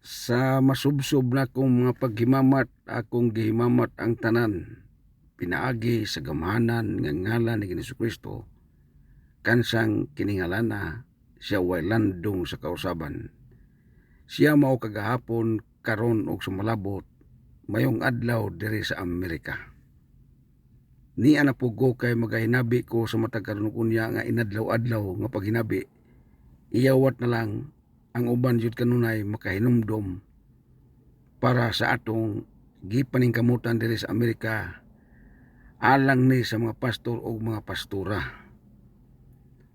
Sa masubsob na kong mga paghimamat, akong gihimamat ang tanan. Pinaagi sa gamhanan nga ngalan ni Jesucristo, kansang kiningalana siya way landong sa kausaban. Siya mao kagahapon, karon og sumalabot, mayong adlaw diri sa Amerika. Ni ana pugo kay magahinabi ko sa matag karon unya nga inadlaw-adlaw nga paghinabi. Iyawat na lang ang uban jud kanunay makahinumdom para sa atong gipaningkamutan diri sa Amerika alang ni sa mga pastor o mga pastora.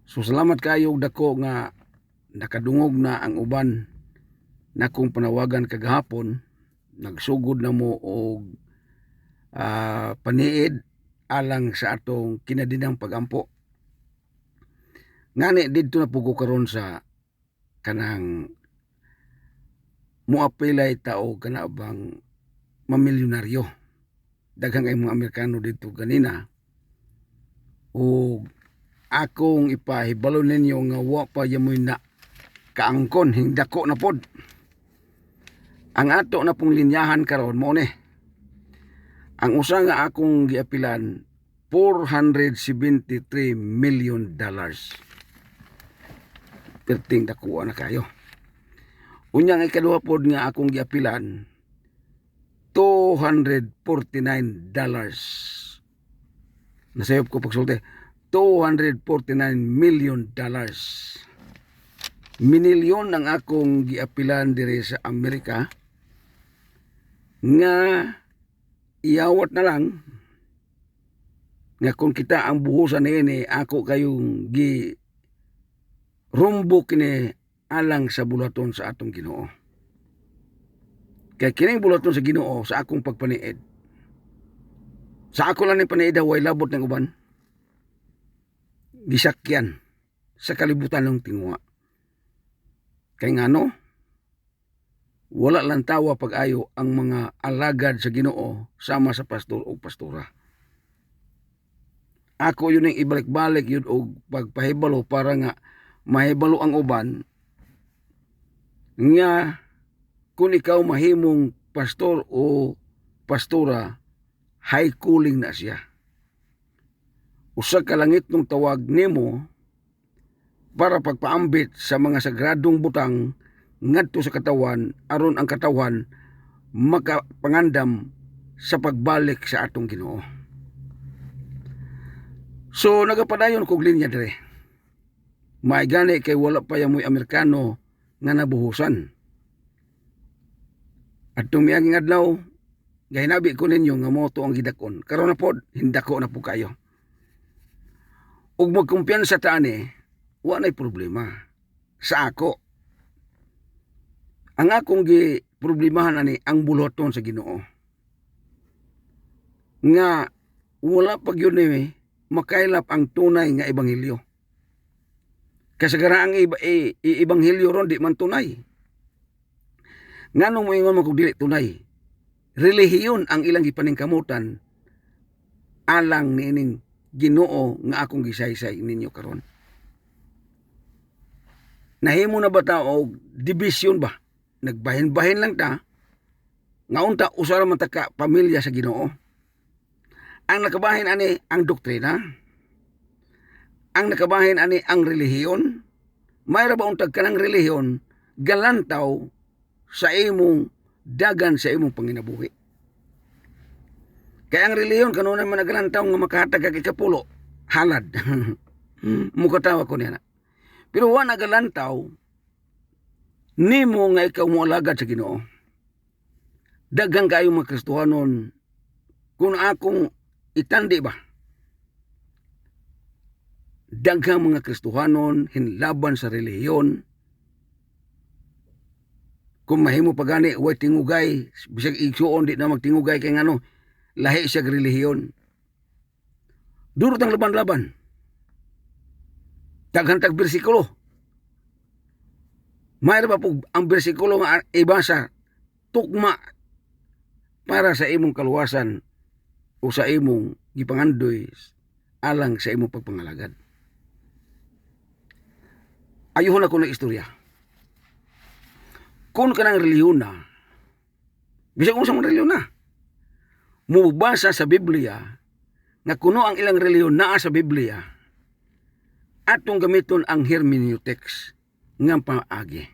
So salamat kayo dako nga nakadungog na ang uban na kung panawagan kagahapon, nagsugod na mo og paniid alang sa atong kinadinang pagampo. Ngani didto na pugo karon sa kanang muapilay tao kana bang mamilyonaryo. Daghang kay mga Amerikano dito ganina. O akong ipahibalo ninyo nga wa pa yamoy na kaangkon hingdako na pod. Ang ato na pong linyahan karon mo ni. Ang usa nga akong giapilan $473 million. Perting dakuha na kayo. Unyang ikaduha pod nga akong giapilan $249. Nasayop ko pagsulti. $249 million. Minilyon ang akong giapilan diri sa Amerika nga iyawat na lang nga kung kita ang buhusan ni ako kayong gi rumbo kini alang sa bulaton sa atong Ginoo. Kaya kining bulaton sa Ginoo sa akong pagpaniid. Sa ako lang ni paniid way labot ng uban. Gisakyan sa kalibutan ng tingwa. Kay ngano? Wala lang tawa pag-ayo ang mga alagad sa Ginoo sama sa pastor o pastora. Ako yun ang ibalik-balik yun o pagpahibalo para nga mahibalo ang uban nga kung ikaw mahimong pastor o pastora, high calling na siya. Usa ka langit ng tawag nimo para pagpaambit sa mga sagradong butang ngadto sa katawan aron ang katawan makapangandam sa pagbalik sa atong Ginoo. So nagapadayon kog linya dire. May gani kay wala pa yamoy Amerikano nga nabuhusan. At tumiaging adlaw, gahinabi ko ninyo nga moto ang gidakon. Karon na pod, hindako na po kayo. Ug magkumpiyansa ta ani, wa nay problema sa ako. Ang akong gi problemahan ani ang buluhaton sa Ginoo. Nga wala pag yun ni makailap ang tunay nga ebanghelyo. Kasagara ang ebanghelyo ron di man tunay. Nganong mo ingon mo kung dili tunay? Relihiyon ang ilang gipaningkamutan alang niining Ginoo nga akong gisaysay ninyo karon. Nahimo na ba ta og division ba? Nagbahin-bahin lang ta nga unta usara man ta ka pamilya sa Ginoo. Ang nakabahin ani ang doktrina. Ang nakabahin ani ang relihiyon. Mayra ba untag kanang relihiyon galantaw sa imong dagan sa imong panginabuhi. Kaya ang relihiyon kanunay man nagalantaw nga makahatag kag ikapulo, halad. Mukatawa ko niya na. Pero wa nagalantaw nimo nga ikaw mo alagad sa Ginoo. Daghang kayo mga Kristohanon kung akong itandi ba. Daghang mga Kristohanon hinlaban sa relihiyon. Kung mahimo pa gani, way tingugay, bisag igsuon di na magtingugay kay ngano, lahi siya relihiyon. Durot ang laban-laban. Daghang bersikulo. Mayroon pa po ang bersikulo nga ibasa, tukma para sa imong kaluwasan o sa imong gipangandoy alang sa imong pagpangalagad. Ayuhon ako ng istorya. Kung ka ng reliyon na, bisag kung sa mga reliyon na, mubasa sa Biblia, nga kuno ang ilang reliyon naa sa Biblia, atong gamiton ang hermeneutics nga paagi.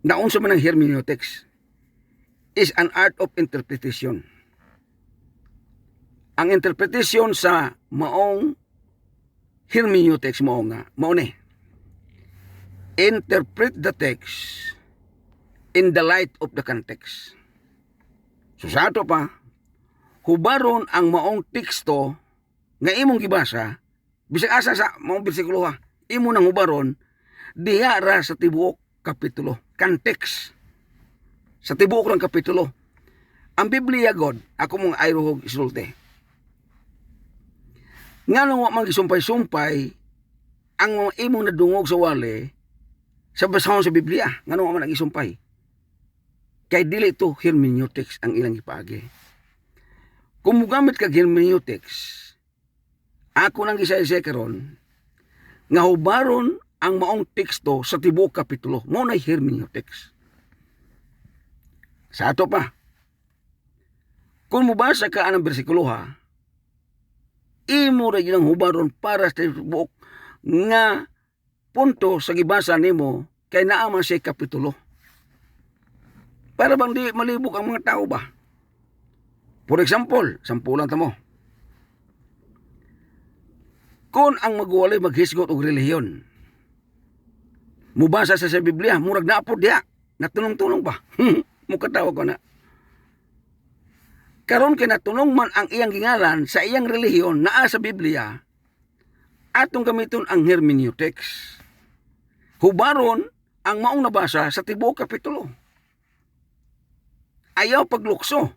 Naunsa man ang hermeneutics is an art of interpretation. Ang interpretation sa maong hermeneutics mao ni interpret the text in the light of the context. So sa ato pa, hubaron ang maong teksto nga imong gibasa, bisag asa sa maong bersikulo ha, imo nang hubaron diha ra sa tibuok kapitulo, context. Sa tibuok ng kapitulo. Ang Biblia God, ako mong ayro isulti. Nga nung wa man gisumpay-sumpay ang imong nadungog sa wali sa basahon sa Biblia, nga nung wa man nagisumpay. Kay dili ito hermeneutics ang ilang ipaagi. Kung mugamit kag hermeneutics, ako nang gisay-isay karon nga hubaron ang maong teksto sa tibuok kapitulo, mo na hermeneutics. Sa ato pa, kung mubasa ka anang bersikulo ha, imo ra yun ang hubaron para sa tibuok nga punto sa gibasa nimo kay naa man siya kapitulo. Para bang di malibog ang mga tao ba? For example, sampulan ta mo. Kung ang magwalay maghisgot og relihiyon, mubasa sa Biblia, murag na po diya, natunong-tunong ba? Mukatawa ko na. Karon kay natunong man ang iyang gingalan sa iyang relihiyon naa sa Biblia, atong gamiton ang hermeneutics. Hubaron ang maong nabasa sa tibuok kapitulo. Ayaw paglukso.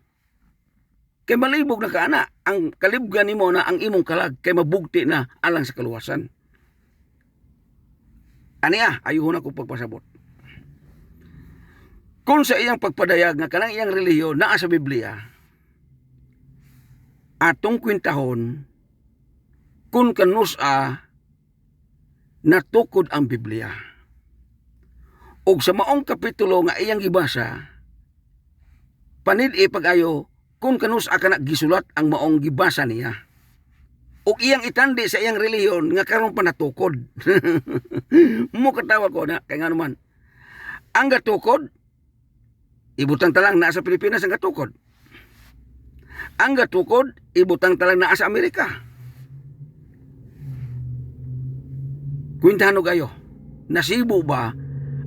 Kay malibog na kaana, ang kalibgan nimo na ang imong kalag, kay mabugti na alang sa kaluwasan. Aniya, ayuhon ako pagpasabot. Kung sa iyang pagpadayag nga kanang iyang relihiyon naa sa Biblia, atong kwintahon kung kanusa natukod ang Biblia. Og sa maong kapitulo nga iyang gibasa, panid-i pag-ayo kung kanusa ka na gisulat ang maong gibasa niya. O iyang itandi sa iyang reliyon nga karon pa natukod. Mo katawa ko na, kaya nga naman, ang gatukod, ibutang talang naa sa Pilipinas ang gatukod. Ang gatukod, ibutang talang naa sa Amerika. Kwintahan kayo, nasibo ba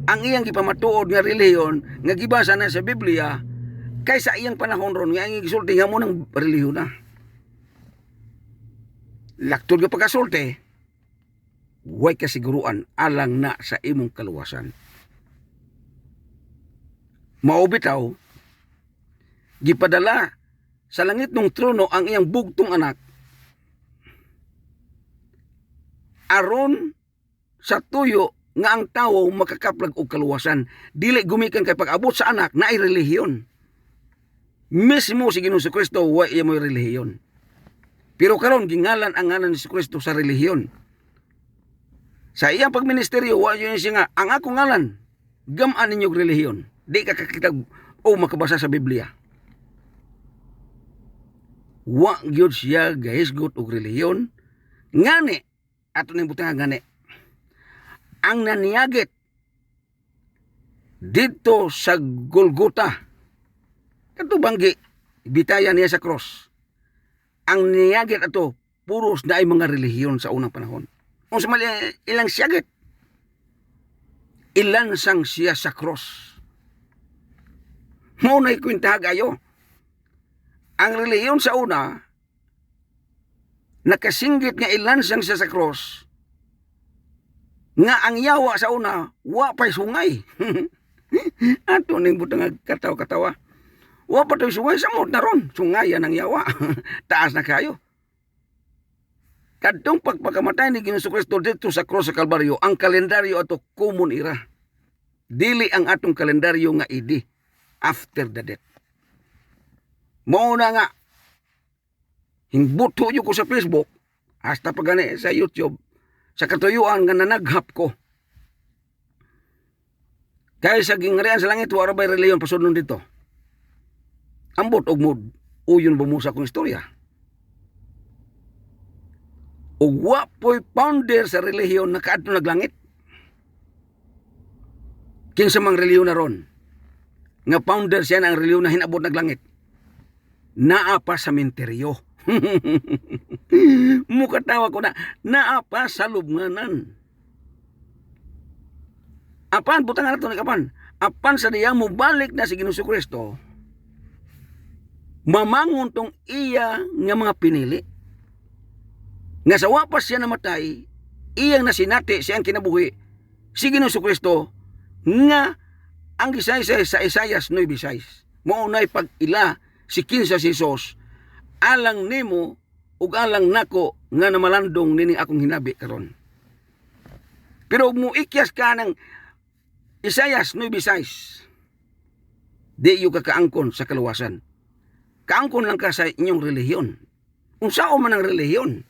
ang iyang gipamatuod nga reliyon nga gibasa na sa Biblia kaysa iyang panahon ron nga ang gisulti nga mo ng relihiyon na. Laktod ka pagkasulti, huwag kasiguruan alang na sa imong kaluwasan. Maubitaw, gipadala sa langit ng trono ang iyang bugtong anak aron sa tuyo nga ang tawo makakaplag og kaluwasan, dili gumikan kay pag-abot sa anak na ay relihiyon. Mismo si Ginoong Kristo wa iya mo relihiyon. Pero karon gingalan ang ngalan ni Kristo sa relihiyon. Sa iyang pagministeryo wa yun siya nga ang akong ngalan gam-an ninyong relihiyon. Di ka kakitag o makabasa sa Biblia. Wa gyud siya gahisgot og relihiyon ngani ato ning butang ngani. Ang naniyagit dito sa Golgota, katubanggi bitayan niya sa cross. Ang niyagit ato puros na ay mga relihiyon sa unang panahon. Kung sa mali ilang siyagit, ilan sang siya sa cross. Muna'y kwintahag ayo. Ang relihiyon sa una, nakasinggit nga ilan sang siya sa cross, nga ang yawa sa una, wa pa'y sungay. Ato ning butang katawa-katawa. Wa pa to'y sungay, samot na ron. Sungayan ang yawa. Taas na kayo. Kadtong pagpakamatay ni Ginoong Kristo dito sa cross sa Kalbaryo, ang kalendaryo ato common era. Dili ang atong kalendaryo nga idi after the death. Mao na nga, hingbuto ko sa Facebook, hasta pagani sa YouTube, sa katuyuan nga nanaghap ko. Kay sa gingarian sa langit wala bay reliyon pasudnon dito. Ambot og mood uyon bumusa kong istorya. Og wa po'y founder sa relihiyon na kaadto naglangit. Kinsa mang relihiyon na ron nga founder siya ng relihiyon na hinabot naglangit. Naa pa sa menteryo. Mukatawa ko na naa pa sa lubnganan. Apan butangan nato ni kapan. Apan sa diya mo balik na si Ginoong Kristo. Mamangon tong iya nga mga pinili. Nga sa wapas siya namatay, iyang nasinati siyang kinabuhi si Ginoong Kristo nga ang gisaysay sa Isaias 9:6. Maunay pag-ila si kinsa si Jesus alang nimo ug alang nako nga namalandong nini akong hinabi karon. Pero mo ikyas ka ng Isaias 9:6, di yu ka kaangkon sa kaluwasan. Kaangkon lang ka sa inyong relihiyon. Unsao man ang relihiyon?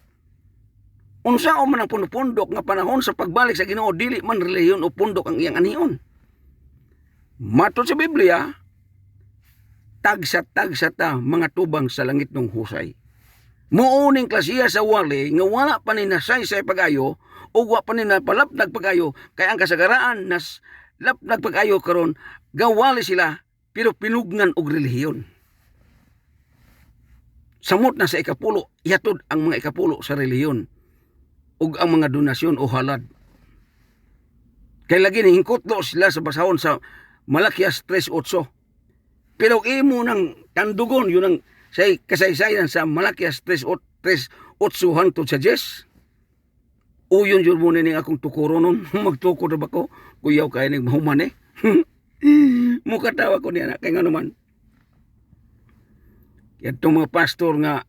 Unsao man ang punupundok nga panahon sa pagbalik sa Ginoo, dili man relihiyon o pundok ang iyang anhiyon. Matod sa Biblia, tagsa-tagsa ta mga tubang sa langit ng husay. Muuning klasiya sa wali nga wala pa ni nasay-say pagayo o wa pa ni napalapdag pagayo kay ang kasagaraan nas lapdag pagayo karon gawali sila pero pinugnan og relihiyon. Samot na sa ikapulo, ihatod ang mga ikapulo sa relihiyon ug ang mga donasyon o halad. Kay lagi ni hingkotlo sila sa basahon sa Malakias 3:8. Pero imo nang tandugon yun ang say kasaysayan sa Malakias 3:8 hangtod sa 10. Uyon yun muna ning akong tukuronon. Magtukod na ba ko? Kuyaw kaya ning mahuman eh. Mukatawa ko niya na. Kaya nga naman. Itong mga pastor nga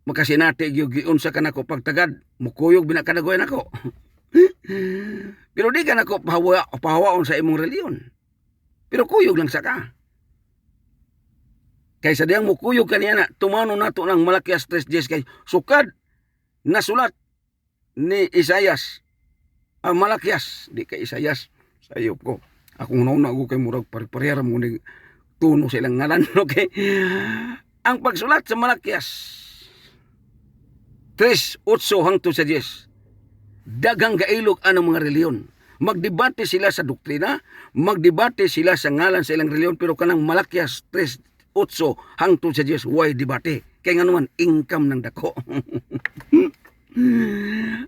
makasinati giunsa ka nako pagtagad. Mukuyog binakanagoy nako. Pero di ka nako pahawaon sa imong reliyon. Pero kuyog lang sa ka. Kaysa diyang mukuyog kaniya na tumano nato ng Malakias 3:10 kay sukad nasulat ni Isaias ang Malakias di kay Isaias sayop ko akong nauna ako kay murag pare-parehara mo ni tuno sa ilang ngalan okay ang pagsulat sa Malakias 3:8 hangtod sa 10 daghang gailog anang mga reliyon magdebate sila sa doktrina magdebate sila sa ngalan sa ilang reliyon pero kanang Malakias 3:8 hangtod sa 10 way debate kay nga naman income ng dako.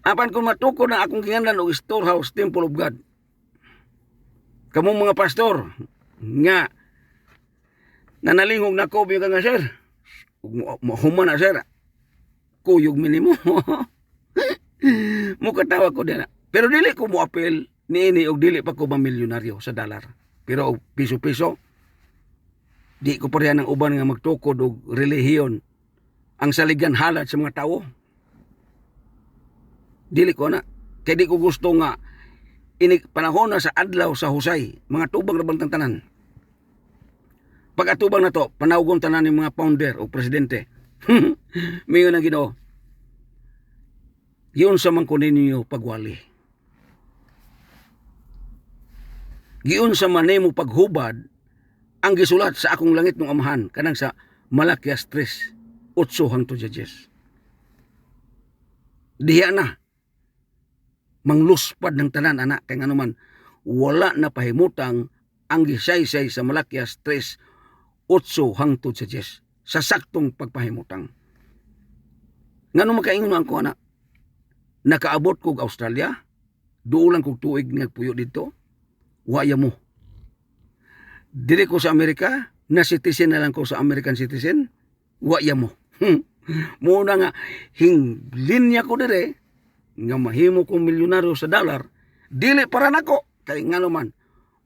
Apan kung matuko na akong gingandan og storehouse temple of God. Kamong mga pastor nga nanalingog na ko biyo nga sir. Human na sir. Kuyog minimo. Mukatawa ko din. Pero dili ko mo apel niini og dili pa ko ba milyonaryo sa dollar. Pero piso-piso di ko pareha ng uban nga magtukod og relihiyon ang saligan halad sa mga tao. Dili ko na. Kaya di ko gusto nga panahon na sa adlaw sa husay. Mga tubang rabang tanan. Pag atubang na to, panawgon tanan ng mga founder o presidente. Mayon ang Ginoo. Giyon sa man ko ninyo pagwali. Giyon sa man nimo paghubad ang gisulat sa akong langit ng amahan kanang sa Malakias 3:8 hangtod sa 10. Diha na mangluspad ng tanan anak kay nganuman wala na pahimutang ang gisaysay sa Malakias 3:8 hangtod sa 10 sa saktong pagpahimutang. Ngano makaingon ako anak? Nakaabot kog Australia, duulan kog tuig nagpuyo dito. Waya mo. Dili ko sa Amerika, na citizen na lang ko sa American citizen. Waya mo. Muna nga hinglinya ko dire nga mahimo kong milyonaryo sa dollar, dili para nako kay ngano man.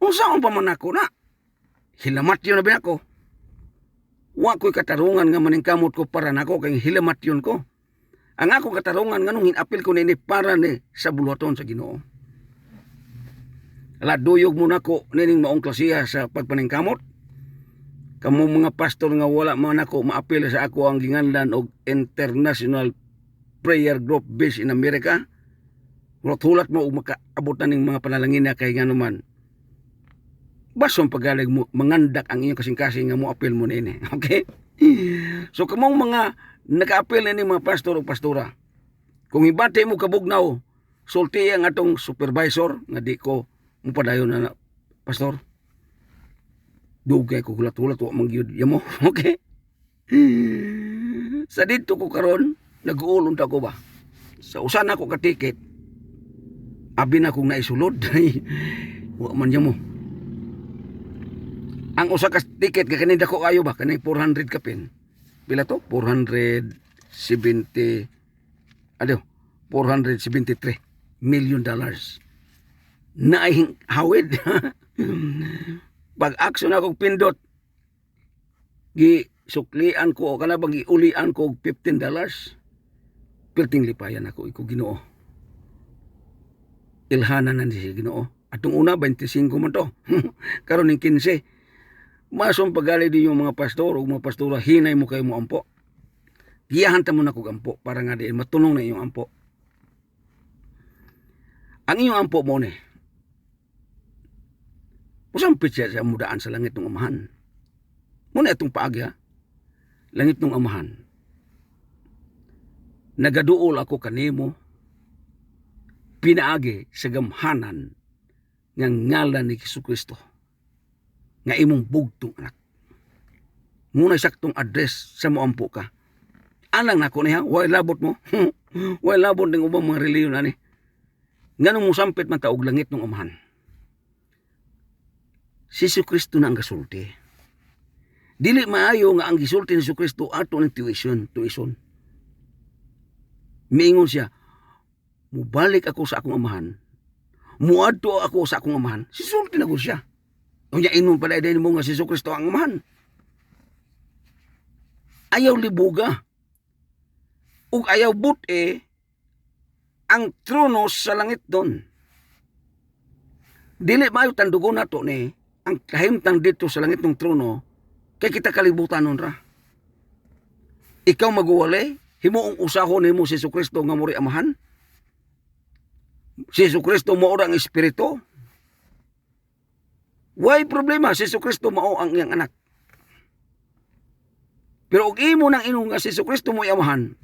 Unsaon pa man ako na? Hilamat yun na ba ako? Wa ko'y katarungan nga maningkamot ko para nako kay hilamat yun ko. Ang ako katarungan nganong hinapil ko nini para ni sa buluhaton sa Ginoo. Ala duyog mo nako nining maong klasiya sa pagpaningkamot. Kamo mga pastor nga wala man ako maapil sa ako ang gingandan og International Prayer Group based in America. Hulat mo og makaabot na ning mga panalangin na kay nga naman. bason pagalig mo mangandak ang iyong kasing-kasing nga mo apil mo nini. Okay? So kamong mga naka-apil ni mga pastor o pastora, kung ibati mo kabugnaw, sulti ang atong supervisor nga di ko mupadayon na pastor. Dugay ko hulat-hulat wa mangyud yamo. Okay? Sa dito ko karon nag-uulon ta ko ba. Sa usan ako ka ticket, abi na kong naisulod. Wa man yamo. Ang usa ka ticket ka kanina ko ayo ba kanay 400 ka pin. Pila to? 473 million dollars. Naihing hawid. Pag action ako pindot, gi suklian ko o kana bang giulian ko $15. Perting lipayan ako iko Ginoo. Ilhanan na siya Ginoo. Atong una 25 man to. Karon ning 15. Mason pagali din yung mga pastor o mga pastora, hinay mo kayo mo ampo. Giyahan ta mo na kog ampo para nga di matunong na iyong ampo. Ang iyong ampo mo ni. Usampit siya sa mudaan sa langit ng amahan. Muna itong paagi ha. Langit ng amahan. Nagaduol ako kanimo. Pinaagi sa gamhanan nga ngalan ni Jesucristo. Nga imong bugtong anak. Muna saktong address sa moampo ka. Alang nako niya, way labot mo. Way labot ng ubang mga reliyon ani. Nganong mo sampit man taog langit ng amahan. Si Jesucristo na ang gasulti. Dili maayo nga ang gisulti ni Jesucristo ato ng tuition. Miingon siya, mubalik ako sa akong amahan. Muadto ako sa akong amahan. Sisulti na ko siya. Unya inon pala din mo nga si Jesucristo ang amahan. Ayaw libuga. Ug ayaw buti ang trono sa langit doon. Dili maayo tandugon nato ni ang kahimtang dito sa langit ng trono kay kita kalibutan nun ra. Ikaw maguwalay, himuong usahon nimo si Jesucristo nga muri amahan. Si Jesucristo mao ang espiritu. Why problema? Si Jesucristo mao ang iyang anak. Pero og imo nang inong nga si Jesucristo mo amahan,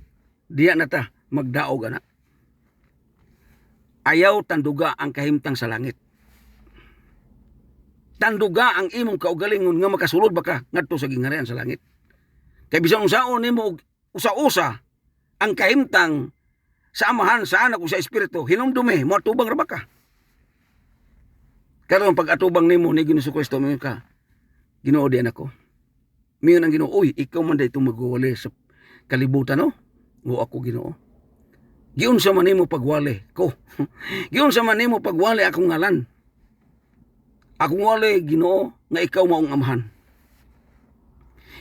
diya na ta magdaog ana. Ayaw tanduga ang kahimtang sa langit. Tanduga ang imong kaugalingon nga makasulod baka ngadto sa gingharian sa langit. Kay bisan unsaon nimo usa-usa ang kahimtang sa amahan sa anak o sa espiritu, hinumdumi mo atubang ra baka. Karon pag atubang nimo ni Jesucristo mo ka, Ginoo di anak ko. Miyon ang Ginoo, uy, ikaw man dayto magwali sa kalibutan no? O ako Ginoo. Giun sa man nimo pagwali ko. Giun sa man nimo pagwali akong ngalan. Akong wali Ginoo nga ikaw maong amahan.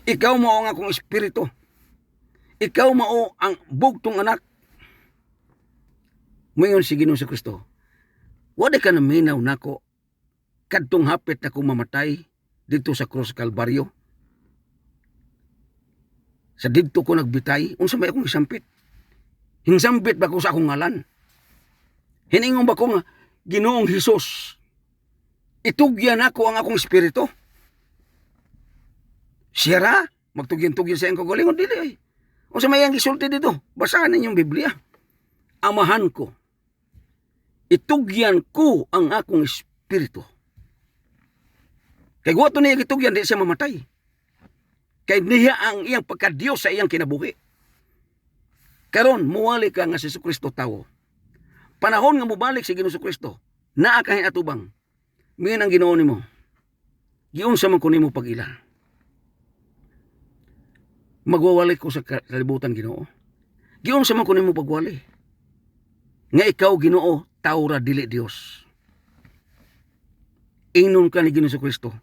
Ikaw mao ang akong espiritu. Ikaw mao ang bugtong anak. Mayon si Ginoo sa Kristo. Wala ka na minaw nako kadtong hapit na kong mamatay dito sa Cross Calvario. Sa didto ko nagbitay, unsa may akong isampit? Hingsambit ba ko sa akong ngalan? Hiningon ba ko nga, Ginoong Hesus, itugyan ako ang akong espiritu? Sira, magtugyan-tugyan sa iyong kagalingon, dili. Unsa may ang gisulti dito? Basahan ninyong Biblia. Amahan ko, itugyan ko ang akong espiritu. Kay guwato niya gitugyan, di siya mamatay. Kay niya ang iyang pagka-Diyos sa iyang kinabuhi. Karon muwali ka nga si Jesucristo tao. Panahon nga mubalik si Ginoo Jesucristo, naa ka atubang. Miyon ang Ginoo nimo. Giunsa man ko nimo pag-ila. Magwawali ko sa kalibutan Ginoo. Giunsa man ko nimo pagwali. Nga ikaw Ginoo, tao ra dili Dios. Ingnon ka ni Ginoo Jesucristo.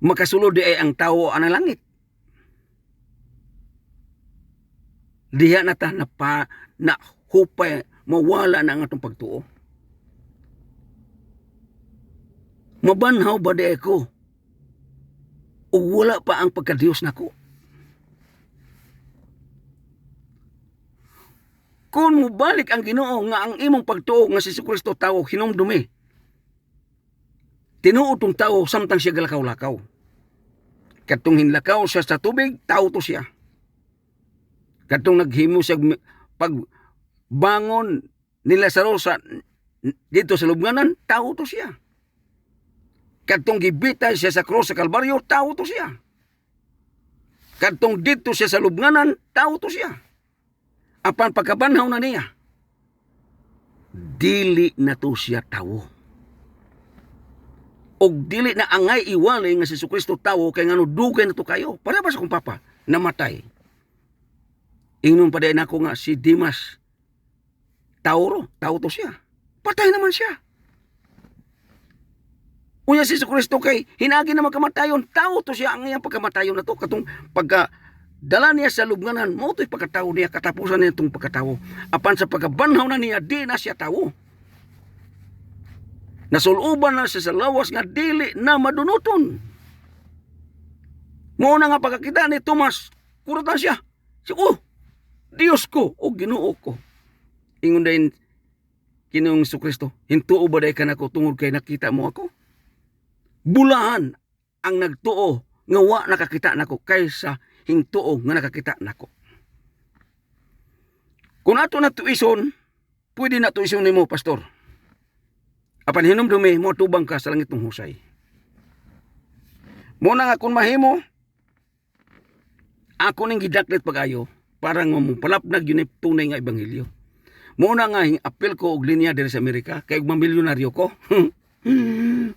Makasulod di ay ang tao ang langit. Diha na ta na hupay mawala na ang atong pagtuo. Mabanhaw ba di ako? O wala pa ang pagka-Diyos nako? Kung mubalik ang Ginoo nga ang imong pagtuo nga si Jesucristo tao hinumdumi. tinuod tong tao samtang siya galakaw-lakaw. Katong hinlakaw siya sa tubig, tao to siya. Katong naghimo siya pagbangon nila sa Rosa dito sa lubnganan, tao to siya. Katong gibitay siya sa cross sa Kalbaryo, tao to siya. Katong dito siya sa lubnganan, tao to siya. Apan pagkabanhaw na niya, dili na to siya tao. Og dili na angay iwalay nga si Jesucristo tao kay ngano dugay na to kayo. Para ba sa kong papa namatay? Ingnon pa din ako nga si Dimas tao to siya. Patay naman siya. Unya si Jesucristo kay hinagi na makamatayon, tao to siya. Ang iyang pagkamatayon na to katong pagka dala niya sa lubnganan, mo to'y pagkatao niya, katapusan niya itong pagkatao. Apan sa pagkabanhaw na niya, di na siya tao. Nasuluban na siya sa lawas nga dili na madunuton. Muna nga pagkakita ni Tomas, kuratan siya. Siya, Diyos ko, Ginoo ko. Ingon dahin, Ginoong Jesucristo, hintuo ba dahi ka na ko tungod kay nakita mo ako? Bulahan ang nagtuo nga wa nakakita nako kaysa hintuo nga nakakita nako. Kung ato na tuison, pwede na tuison nimo, pastor. Apan hinumdumi mo tubang ka sa langit ng husay. Muna nga kung mahimo, ako ning gidaklit pag-ayo para nga mupalapnag yun tunay nga ebanghelyo. Muna nga apel ko og linya diri sa Amerika kay mamilyonaryo ko.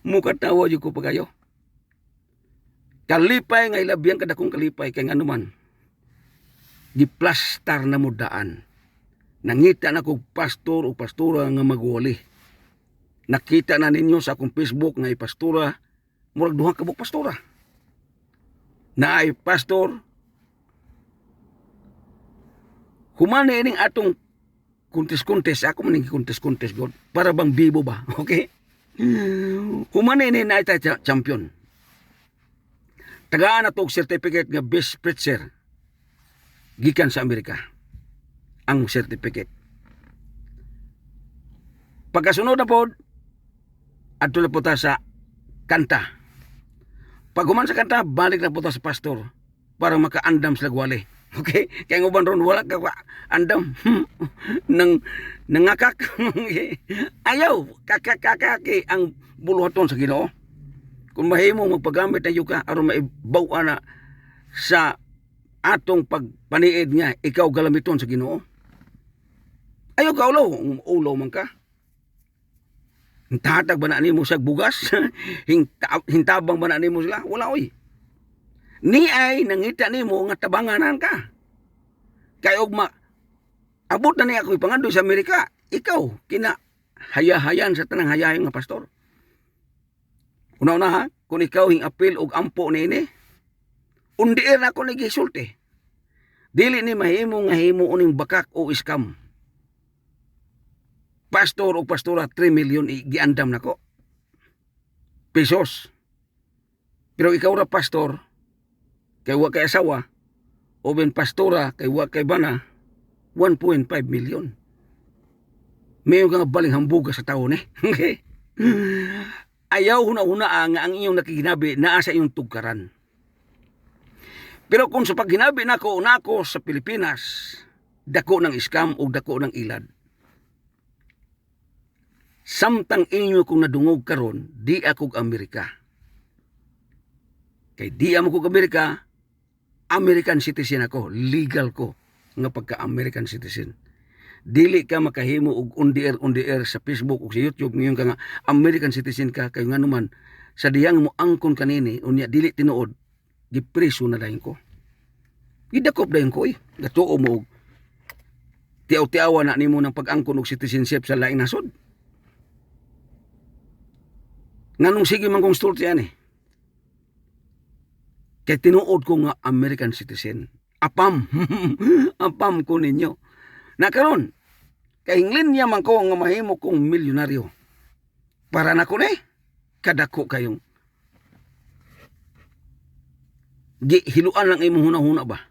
Mukatawa yun ko pag-ayo. Kalipay nga ilabyan kadakong kalipay kay ngano man. Giplastar na mo daan. Nangita na kog pastor o pastora nga magwali. Nakita na ninyo sa akong Facebook nga ipastora, murag duha ka buok pastora. Na ay pastor, humana ining atong kuntis-kuntis, ako maning kuntis-kuntis God, para bang bibo ba, okay? Humana ini na ita champion. Tagaan na tog certificate nga best preacher, gikan sa Amerika, ang certificate. Pagkasunod na po, adto na po ta sa kanta. Pag human sa kanta, balik na po ta sa pastor para makaandam sila gwali. Okay? Kaya nguban ron, wala ka andam. Nangakak. Ayaw, kakakaki ang buluhaton sa Ginoo. Kung mahimo magpagamit na ka, aron maibawa na sa atong pagpaniid niya, ikaw galamiton sa Ginoo. Ayaw ka ulaw man ka. Hintatag ba na nimo sa bugas? Hintabang ba na nimo sila? Wala oy. Ni ay nangita nimo nga tabanganan ka. Kay og abot na niya ako ipangandoy sa Amerika. Ikaw kina hayahayan sa tanang hayahay nga pastor. Una ha, kung ikaw hing apil og ampo nini, undiir na ko nagisulti. Dili ni mahimo nga himo uning bakak o scam. Pastor o pastora 3 million giandam nako pesos. Pero ikaw ra pastor kay wa kay asawa o ben pastora kay wa kay bana 1.5 million. Mayo nga baling hambuga sa taon Okay. Ayaw huna-huna nga ang iyong nakiginabi naa sa iyong tugkaran. Pero kung sa paghinabi nako sa Pilipinas, dako ng scam o dako ng ilad. Samtang inyo kung nadungog karon, di ako Amerika. Kay di ako Amerika, American citizen ako, legal ko nga pagka-American citizen. Dili ka makahimo og undier sa Facebook o sa YouTube ngayon ka nga American citizen ka kay ngano man sa diyang mo angkon kanini unya dili tinuod gipreso na dayon ko. Gidakop dayon ko gatuo mo tiaw-tiawa na nimo ng pag-angkon og citizenship sa laing nasod. Nganong sige man kong stulti yan Kaya tinuod ko nga American citizen. Apam. Apam ko ninyo. Nakaroon, kahinglin niya man ko nga mahimo kong milyonaryo. Para na ko kadako kayong hiluan lang imong huna-huna ba?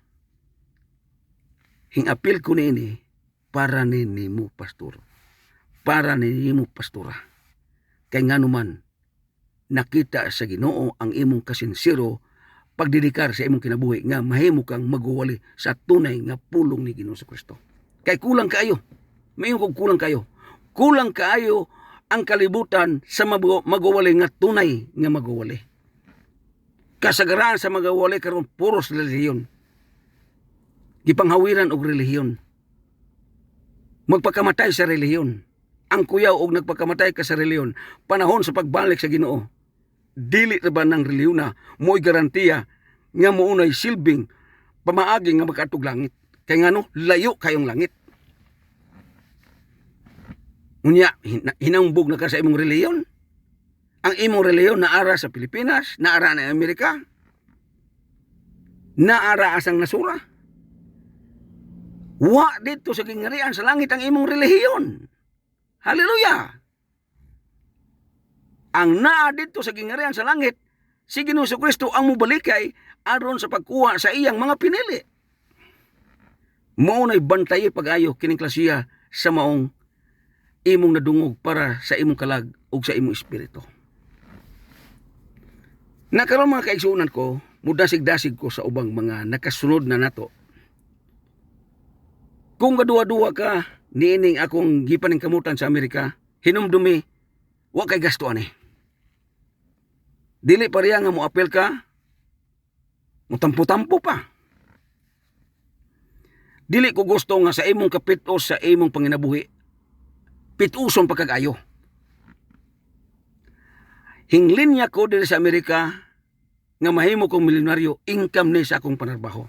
Hingapil ko nini para ninimo pastor. Para ninimo pastora. Kay nga naman, nakita sa Ginoo ang imong kasinsero pagdedikar sa imong kinabuhi nga mahimo kang magwali sa tunay nga pulong ni Ginoo Kristo. Kay kulang kayo. Mayon kog kulang kayo. Kulang kayo ang kalibutan sa magwali nga tunay nga magwali. Kasagaran sa magwali karon puros relihiyon. Gipanghawiran og relihiyon. Magpakamatay sa relihiyon. Ang kuyaw og nagpakamatay ka sa relihiyon panahon sa pagbalik sa Ginoo. Dili na ba ng relihiyon na mo'y garantiya nga mounay silbing pamaagi nga makatug langit. Kay ngano layo kayong langit. Unya hinangbog na ka sa imong relihiyon. Ang imong relihiyon naara sa Pilipinas, naara na Amerika, naara asang nasura. Wa dito sa gingarian sa langit ang imong relihiyon. Hallelujah! Ang naa dito sa gingarian sa langit, si Ginoo Kristo ang mubalikay aron sa pagkuha sa iyang mga pinili. Maunay bantay pag-ayo kining klasiya sa maong imong nadungog para sa imong kalag ug sa imong espiritu. Nakaroon mga kaigsunan ko, mudasig-dasig ko sa ubang mga nakasunod na nato. Kung gaduwa-duwa ka, niining akong gipaning kamutan sa Amerika, hinumdumi, wa kay gasto ani. Dili pa riya nga moapel ka, mutampo-tampo pa. Dili ko gusto nga sa imong kapitos sa imong panginabuhi, pituson pa kag-ayo. Hinglinya ko diri sa Amerika nga mahimo kong milyonaryo, income ni sa akong panarbaho.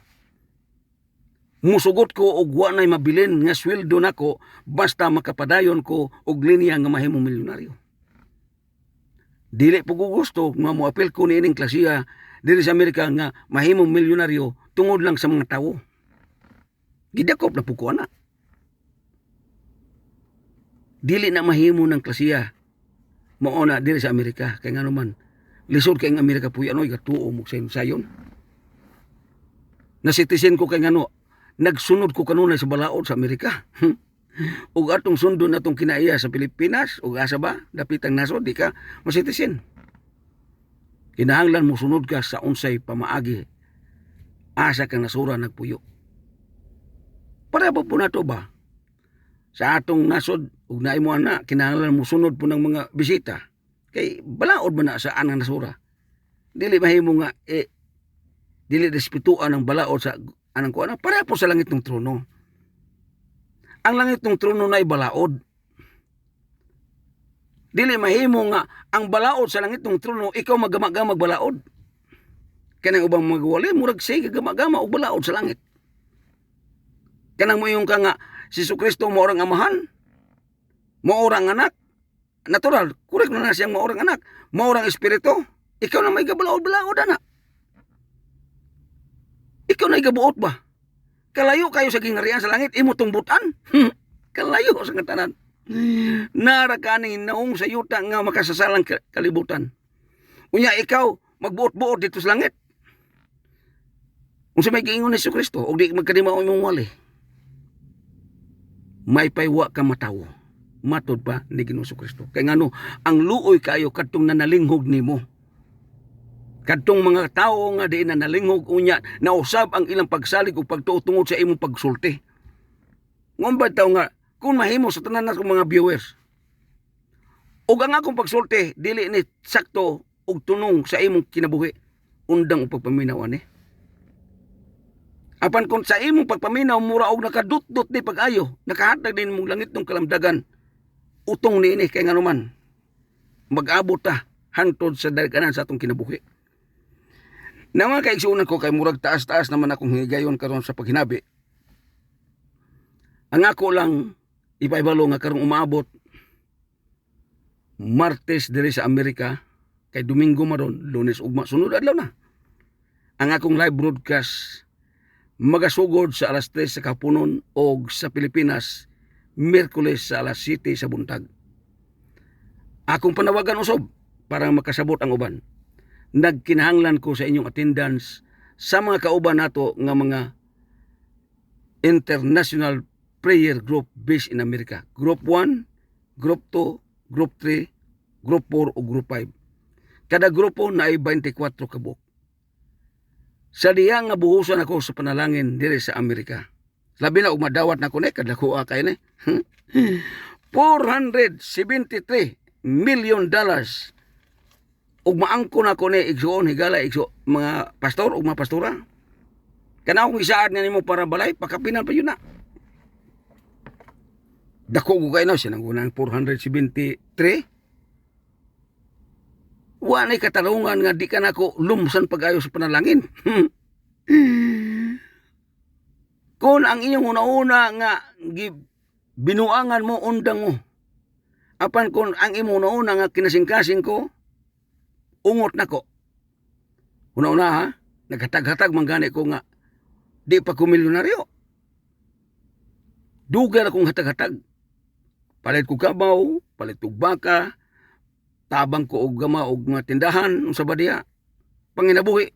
Musugot ko og wa nay mabilin nga sweldo nako basta makapadayon ko og linya nga mahimong milyonaryo. Dili po ko gusto nga moapil ko niining klasiya diri sa Amerika nga mahimong milyonaryo tungod lang sa mga tawo. Gidakop na po ko ana. Dili na mahimo ng klasiya mao na diri sa Amerika kay ngano man lisod kay ang Amerika puy anoy gatuo mo sayon. Na citizen ko kay ngano nagsunod ko kanunay sa balaod sa Amerika. Ug atong sundo natong kinaiya sa Pilipinas ug asa ba dapitang nasod di ka masitizen. Kinahanglan mo sunod ka sa unsay pamaagi asa kang nasura nagpuyo. Para po nato ba sa atong nasod ug naay mo ana kinahanglan mo sunod po ng mga bisita kay balaod man na sa anang nasura. Dili mahimo nga dili respetuan ang balaod sa anang kuana para po sa langit ng trono. Ang langit ng trono na balaod. Dili mahimo nga ang balaod sa langit ng trono ikaw magama-gama balaod. Kanang ubang magwali murag say gagama-gama og balaod sa langit. Kanang mo yung ka nga si Kristo mo orang amahan, mo orang anak. Natural, correct na siyang mo orang anak, mo orang espiritu. Ikaw na may gabalaod-balaod ana. Ikaw na igabuot ba? Kalayo kayo sa gingarian sa langit, imo tungbutan. Kalayo sa katanan. Nara kaning naong sa yuta nga makasasalang kalibutan. Unya ikaw, magbuot-buot dito sa langit. Kung sa may giingon ni Kristo, o di magkadimaw imong wali. May paywa ka matawo. Matod pa ni Ginoo Kristo. Kay ngano, ang luoy kayo kadtong nanalinghog nimo. Kadtong mga tao nga di na nalinghog unya nausab ang ilang pagsalig ug pagtuo tungod sa imong pagsulti. Ngon ba taw nga kung mahimo sa tanan natong mga viewers. Ug ang akong pagsulti dili ni sakto ug tunong sa imong kinabuhi undang og pagpaminaw ani. Apan kung sa imong pagpaminaw mura og nakadut-dut ni pag-ayo, nakahatag din mong langit ng kalamdagan. Utong niini kay ngano man mag-abot ta hantod sa daghanan sa atong kinabuhi. Na mga kaigsunan ko kay murag taas-taas naman akong higayon karon sa paghinabi. Ang ako lang ipaibalo nga karong umaabot Martes diri sa Amerika kay Domingo maron, Lunes ug sunod adlaw na. Ang akong live broadcast magasugod sa alas 3 sa kapunon og sa Pilipinas Miyerkules sa alas 7 sa buntag. Akong panawagan usab para makasabot ang uban. Nagkinahanglan ko sa inyong attendance sa mga kauban nato nga mga international prayer group based in America. Group 1, Group 2, Group 3, Group 4 o Group 5. Kada grupo na ay 24 ka buok. Sa diha nga buhusan ako sa panalangin diri sa Amerika. Labi na umadawat na ko ni kadako kay ni. $473 million ug maangko na ko ni igsuon higala mga pastor ug mga pastora. Kana kung isaad nga nimo para balay pakapinan pa yun na. Dako ko kay na siya nang unang 473. Wanay katarungan nga di ka nako lumsan pag-ayo sa panalangin. Kung ang inyong una-una nga binuangan mo undang mo. Apan kung ang imong una-una nga kinasing-kasing ko, ungot nako. Una-una ha, naghatag-hatag manggani ko nga di pa ko milyonaryo. Dugan akong hatag-hatag. Palit ko kabaw, palit ko baka, tabang ko og gama og mga tindahan sa badiya panginabuhi,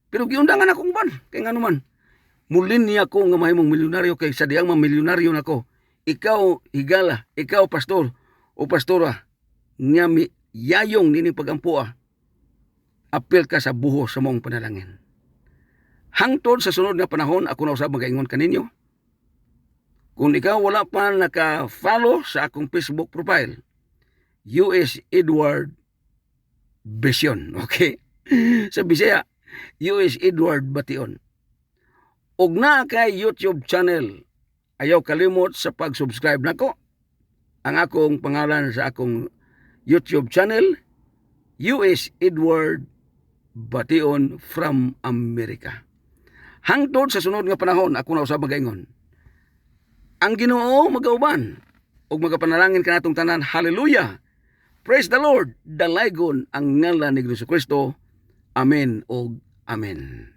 pero giundangan akong ban kay ngano man mulin niya ko nga mahimong milyonaryo kay sa diyang mamilyonaryo nako. Ikaw higala, ikaw pastor o pastora nga yayong nini pagampuan, apil ka sa buhos sa mong panalangin. Hangtod sa sunod nga panahon ako na usab magaingon kaninyo, kung ikaw wala pa naka-follow sa akong Facebook profile, U.S. Edward Besion, okay? Sa Bisaya, U.S. Edward Bation. Og na kay YouTube channel, ayaw kalimot sa pag-subscribe nako. Ang akong pangalan sa akong YouTube channel, U.S. Edward Bation from America. Hangtod sa sunod nga panahon, ako na usab magaingon. Ang Ginoo magauban og magapanalangin kanatong tanan. Hallelujah! Praise the Lord! Dalaygon ang ngalan ni Jesucristo. Amen o Amen.